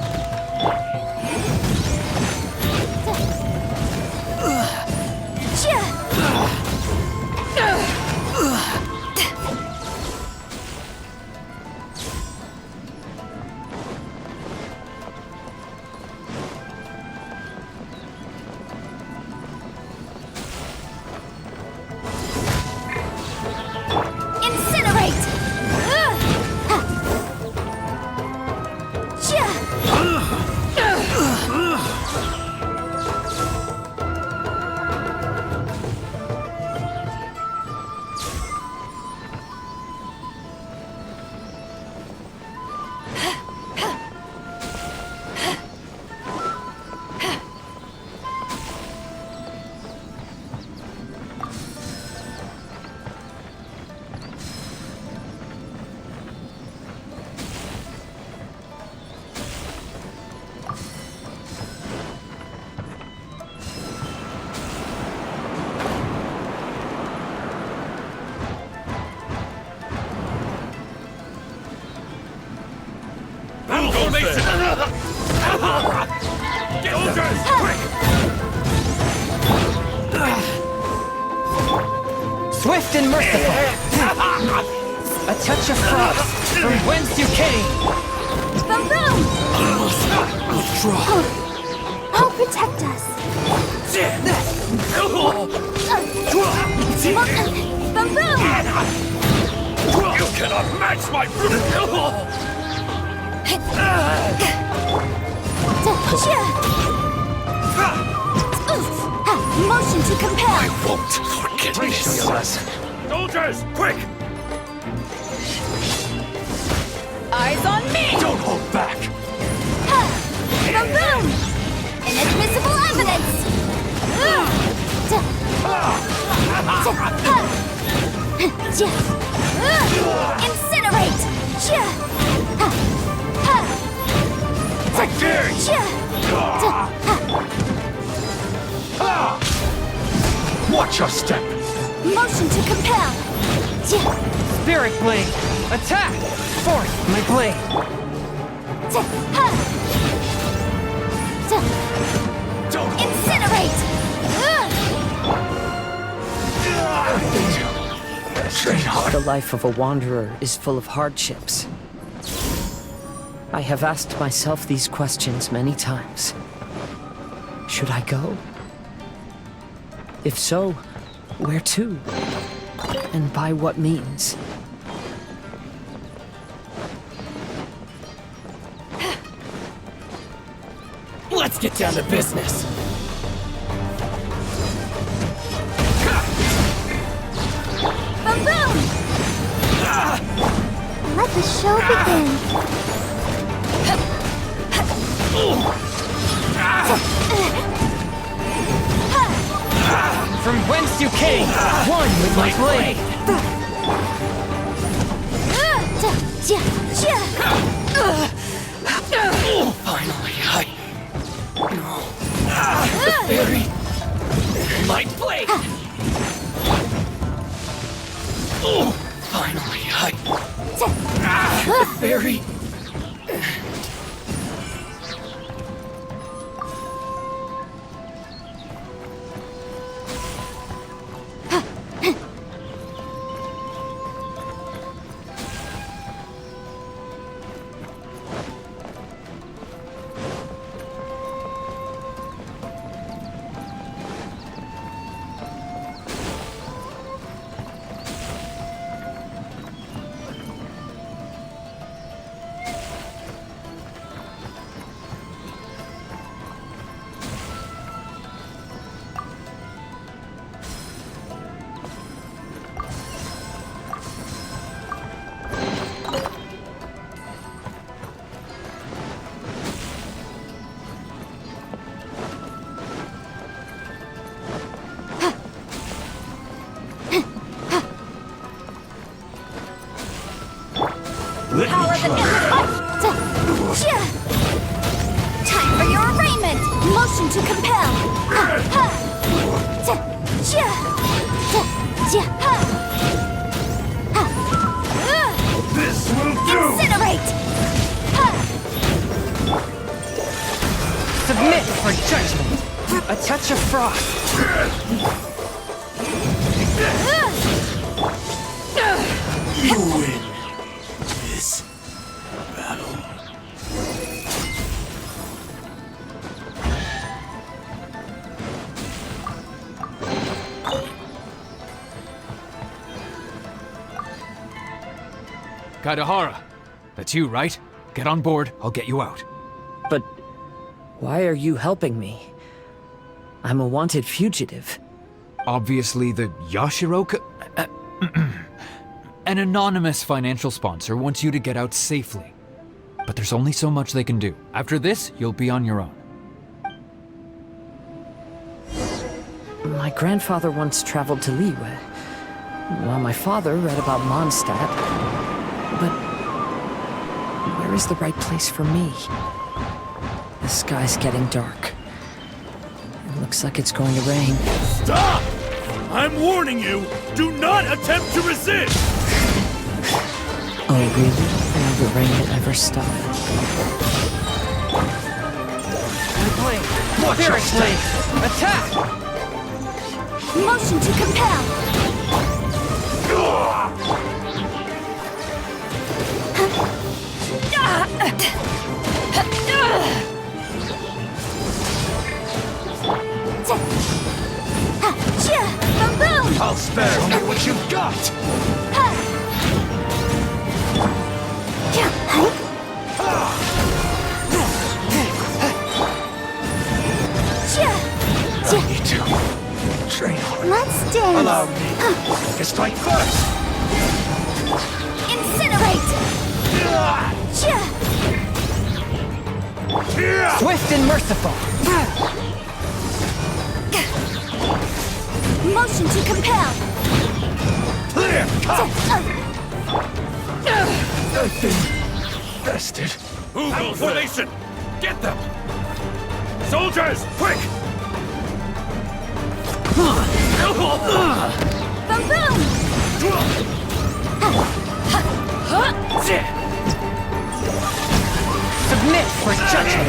Swift and merciful. A touch of frost from whence you came. Boom boom! Oh, protect us. Boom boom! You cannot match my Motion to compel. I won't forget this. Soldiers, quick! Eyes on me! Don't hold back! Boom boom! Inadmissible evidence! Incinerate! Right there! Watch your step! Motion to compel! Spirit blade, attack! Forth my blade. Don't Incinerate! The life of a wanderer is full of hardships. I have asked myself these questions many times. Should I go? If so, where to? And by what means? Let's get down to business. Boom boom! Let the show begin. From whence you came, one with my blade. Finally, the fairy. My blade. Finally, the fairy. power of the Time for your arraignment! Motion to compel! This will do! Incinerate! Submit for judgment! A touch of frost! You win this battle. Kaidahara, that's you, right? Get on board, I'll get you out. But why are you helping me? I'm a wanted fugitive. Obviously the Yashiroka... An anonymous financial sponsor wants you to get out safely. But there's only so much they can do. After this, you'll be on your own. My grandfather once traveled to Liyue, while my father read about Mondstadt. But where is the right place for me? The sky's getting dark. It looks like it's going to rain. Stop! I'm warning you! Do not attempt to resist! Oh, really? Will the rain ever stop? Spirit Blade! Attack! Motion to compel! Boom! I'll spare only what you've got! I need to train harder. Let's dance! Allow me to strike first! Incinerate! Swift and merciful! Motion to compel! Clear! Come! I've been bested. Move formation! Get them! Soldiers, quick! Boom boom! Submit for judgment!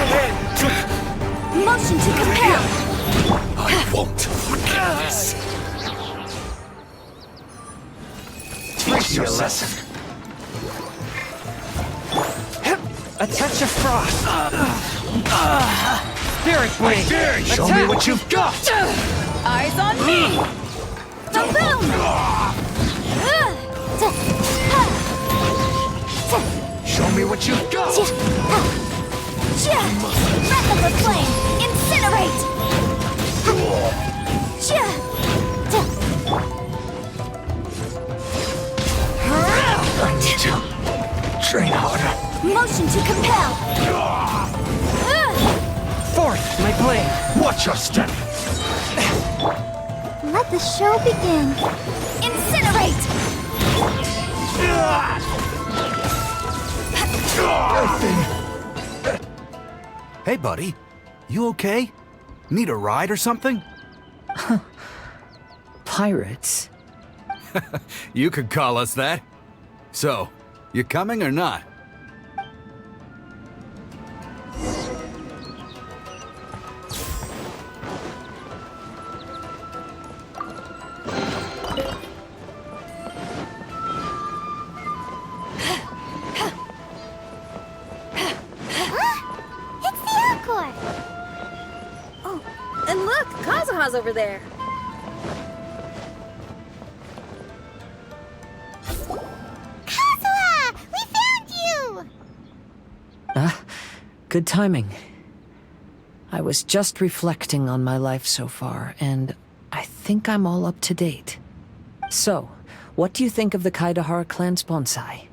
Motion to compel! I won't forget this. Teach your lesson. A touch of frost! Spirit Blade! Show me what you've got! Eyes on me! Boom boom! Show me what you've got! Breath of the flame! Incinerate! I need to train harder. Motion to compel! Forth, my blade! Watch your step! Let the show begin! Incinerate! Hey, buddy. You okay? Need a ride or something? Pirates? You could call us that. So, you coming or not? It's the encore! Oh, and look, Kazuha's over there. Kazuha! We found you! Good timing. I was just reflecting on my life so far, and I think I'm all up to date. So, what do you think of the Kaidahara clan's bonsai?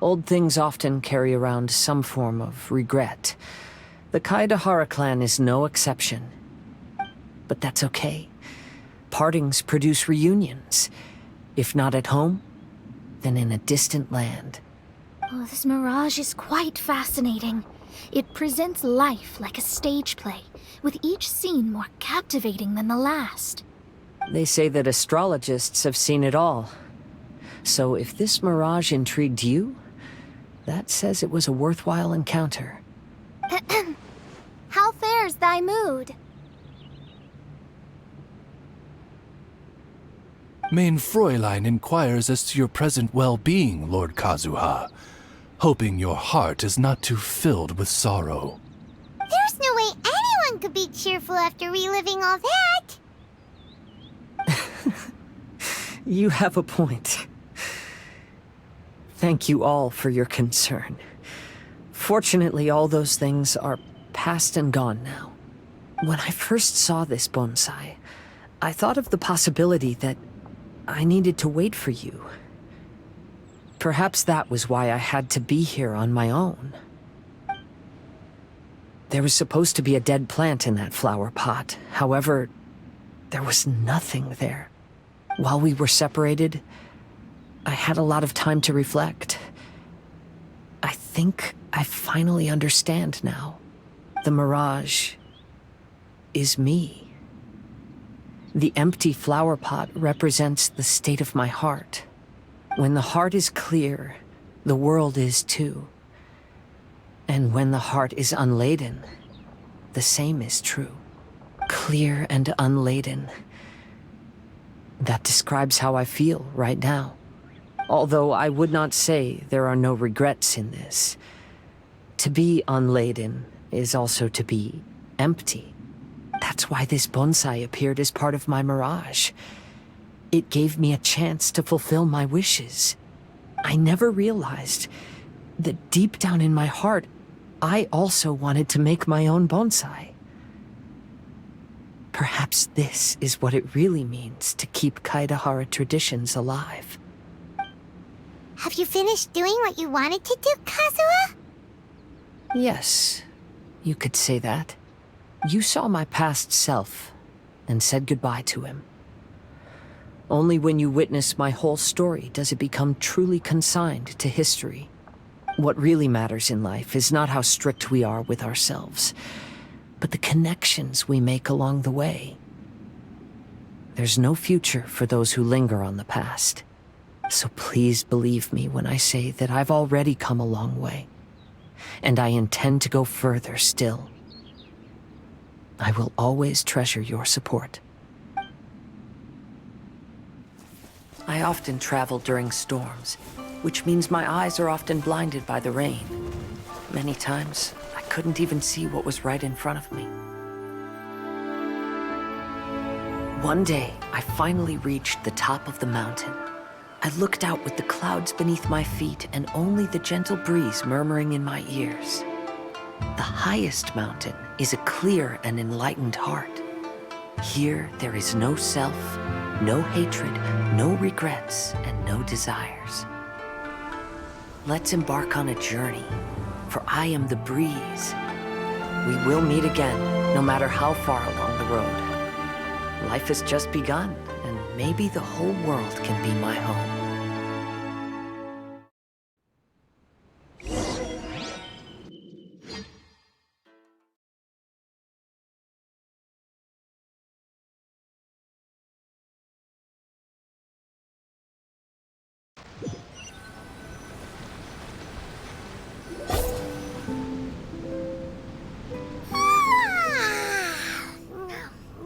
Old things often carry around some form of regret. The Kaidahara clan is no exception. But that's okay. Partings produce reunions. If not at home, then in a distant land. Oh, this mirage is quite fascinating. It presents life like a stage play, with each scene more captivating than the last. They say that astrologists have seen it all. So if this mirage intrigued you, that says it was a worthwhile encounter. How fares thy mood? Main Fräulein inquires as to your present well-being, Lord Kazuha, hoping your heart is not too filled with sorrow. There's no way anyone could be cheerful after reliving all that. You have a point. Thank you all for your concern. Fortunately, all those things are past and gone now. When I first saw this bonsai, I thought of the possibility that I needed to wait for you. Perhaps that was why I had to be here on my own. There was supposed to be a dead plant in that flower pot. However, there was nothing there. While we were separated, I had a lot of time to reflect. I think I finally understand now. The mirage is me. The empty flower pot represents the state of my heart. When the heart is clear, the world is too. And when the heart is unladen, the same is true. Clear and unladen. That describes how I feel right now. Although I would not say there are no regrets in this. To be unladen is also to be empty. That's why this bonsai appeared as part of my mirage. It gave me a chance to fulfill my wishes. I never realized that deep down in my heart, I also wanted to make my own bonsai. Perhaps this is what it really means to keep Kaedehara traditions alive. Have you finished doing what you wanted to do, Kazuha? Yes, you could say that. You saw my past self and said goodbye to him. Only when you witness my whole story does it become truly consigned to history. What really matters in life is not how strict we are with ourselves, but the connections we make along the way. There's no future for those who linger on the past. So please believe me when I say that I've already come a long way, and I intend to go further still. I will always treasure your support. I often travel during storms, which means my eyes are often blinded by the rain. Many times, I couldn't even see what was right in front of me. One day, I finally reached the top of the mountain. I looked out with the clouds beneath my feet and only the gentle breeze murmuring in my ears. The highest mountain is a clear and enlightened heart. Here, there is no self, no hatred, no regrets, and no desires. Let's embark on a journey, for I am the breeze. We will meet again, no matter how far along the road. Life has just begun, and maybe the whole world can be my home.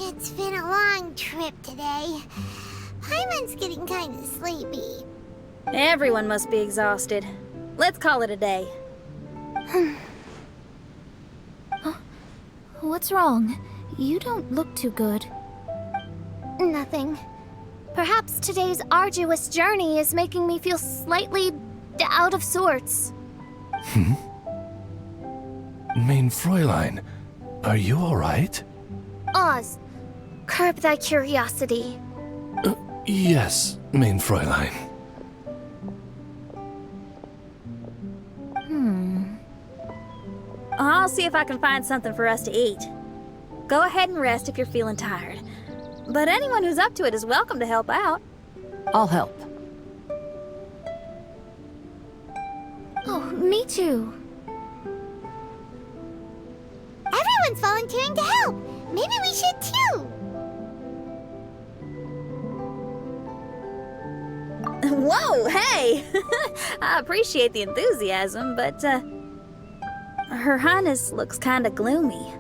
It's been a long trip today. Paimon's getting kind of sleepy. Everyone must be exhausted. Let's call it a day. What's wrong? You don't look too good. Nothing. Perhaps today's arduous journey is making me feel slightly out of sorts. Main Fräulein, are you alright? Oz, curb thy curiosity. Yes, Main Fräulein. I'll see if I can find something for us to eat. Go ahead and rest if you're feeling tired. But anyone who's up to it is welcome to help out. I'll help. Oh, me too. Everyone's volunteering to help. Maybe we should too. Whoa, hey! I appreciate the enthusiasm, but, Her Highness looks kinda gloomy.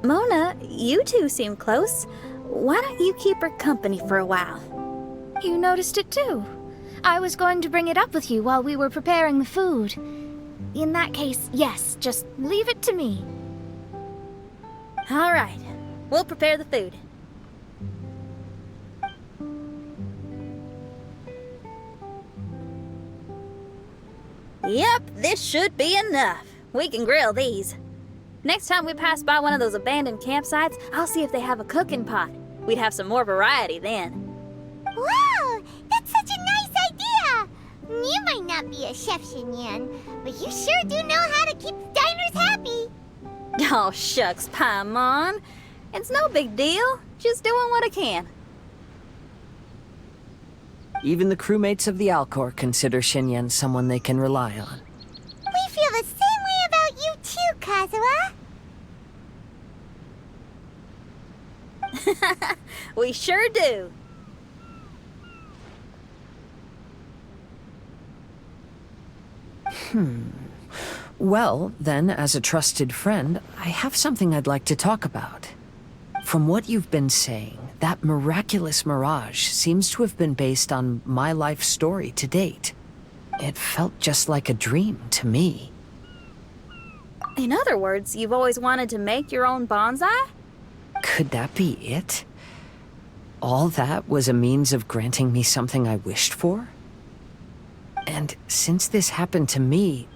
Mona, you two seem close. Why don't you keep her company for a while? You noticed it too. I was going to bring it up with you while we were preparing the food. In that case, yes, just leave it to me. All right, we'll prepare the food. Yep, this should be enough. We can grill these. Next time we pass by one of those abandoned campsites, I'll see if they have a cooking pot. We'd have some more variety then. Wow, that's such a nice idea. You might not be a chef, Xinyan, but you sure do know how to keep the diners happy. Oh, shucks, Paimon. It's no big deal. Just doing what I can. Even the crewmates of the Alcor consider Xinyan someone they can rely on. We feel the same way about you too, Kazuha. We sure do. Well, then, as a trusted friend, I have something I'd like to talk about. From what you've been saying, that miraculous mirage seems to have been based on my life story to date. It felt just like a dream to me. In other words, you've always wanted to make your own bonsai? Could that be it? All that was a means of granting me something I wished for? And since this happened to me,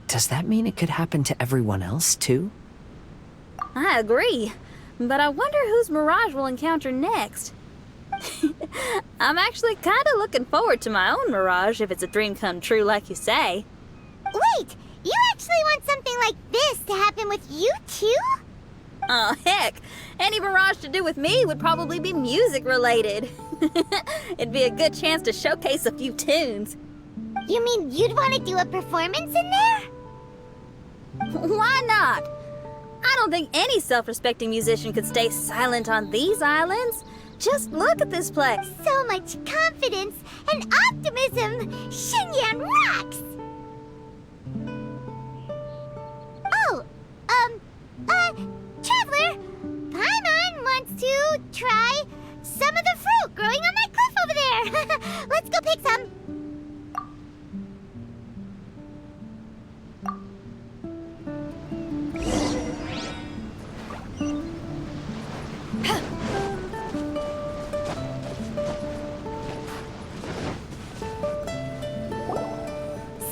does that mean it could happen to everyone else, too? I agree. But I wonder whose mirage we'll encounter next. I'm actually kind of looking forward to my own mirage if it's a dream come true like you say. Wait, you actually want something like this to happen with you too? Oh, heck. Any mirage to do with me would probably be music related. It'd be a good chance to showcase a few tunes. You mean you'd want to do a performance in there? Why not? I don't think any self-respecting musician could stay silent on these islands. Just look at this place. So much confidence and optimism. Xinyan rocks! Oh, Traveler, Paimon wants to try some of the fruit growing on that cliff over there. Let's go pick some.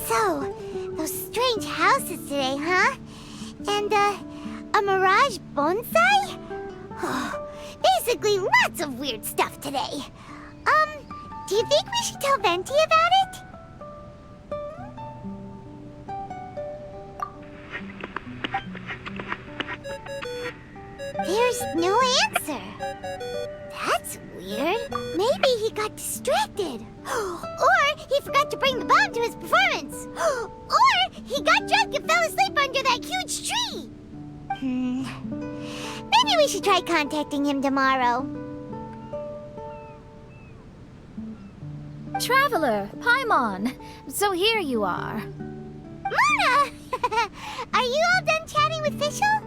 So, those strange houses today, huh? And, a mirage bonsai? Basically, lots of weird stuff today. Do you think we should tell Venti about it? There's no answer. That's weird. Maybe he got distracted. Or he forgot to bring the bomb to his performance. Or he got drunk and fell asleep under that huge tree. Maybe we should try contacting him tomorrow. Traveler, Paimon, so here you are. Mona! Are you all done chatting with Fischl?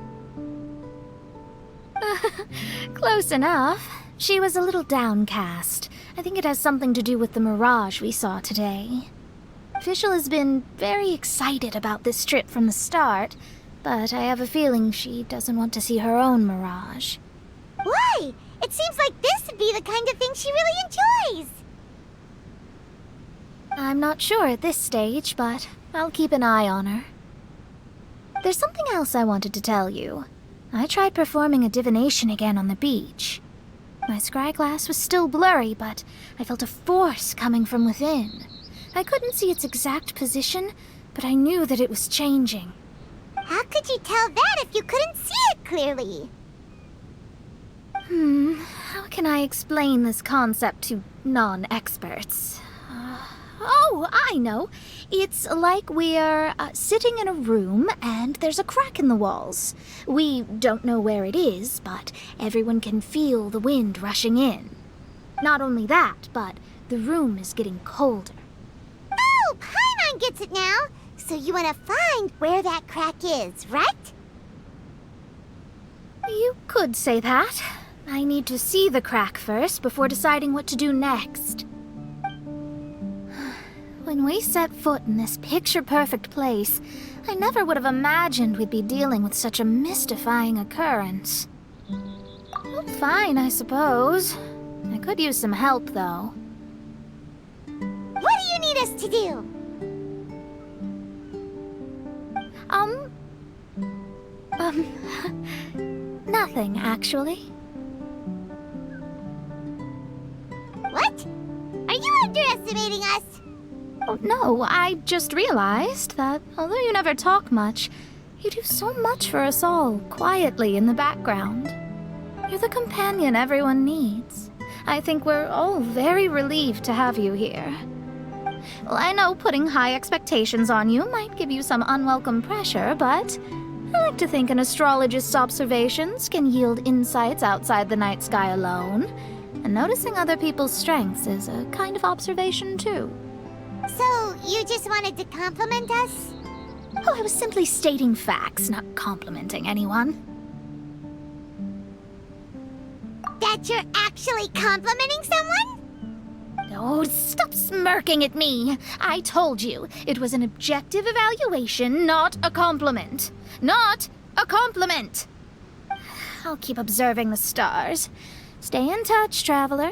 Close enough. She was a little downcast. I think it has something to do with the mirage we saw today. Fischl has been very excited about this trip from the start, but I have a feeling she doesn't want to see her own mirage. Why? It seems like this would be the kind of thing she really enjoys. I'm not sure at this stage, but I'll keep an eye on her. There's something else I wanted to tell you. I tried performing a divination again on the beach. My scryglass was still blurry, but I felt a force coming from within. I couldn't see its exact position, but I knew that it was changing. How could you tell that if you couldn't see it clearly? How can I explain this concept to non-experts? Oh, I know. It's like we're sitting in a room and there's a crack in the walls. We don't know where it is, but everyone can feel the wind rushing in. Not only that, but the room is getting colder. Oh, Paimon gets it now. So you want to find where that crack is, right? You could say that. I need to see the crack first before deciding what to do next. When we set foot in this picture-perfect place, I never would have imagined we'd be dealing with such a mystifying occurrence. Well, fine, I suppose. I could use some help, though. What do you need us to do? Nothing, actually. What? Are you underestimating us? Oh, no, I just realized that although you never talk much, you do so much for us all, quietly in the background. You're the companion everyone needs. I think we're all very relieved to have you here. Well, I know putting high expectations on you might give you some unwelcome pressure, but I like to think an astrologist's observations can yield insights outside the night sky alone. And noticing other people's strengths is a kind of observation, too. So, you just wanted to compliment us? Oh, I was simply stating facts, not complimenting anyone. That you're actually complimenting someone? Oh, stop smirking at me. I told you, it was an objective evaluation, not a compliment. Not a compliment! I'll keep observing the stars. Stay in touch, traveler.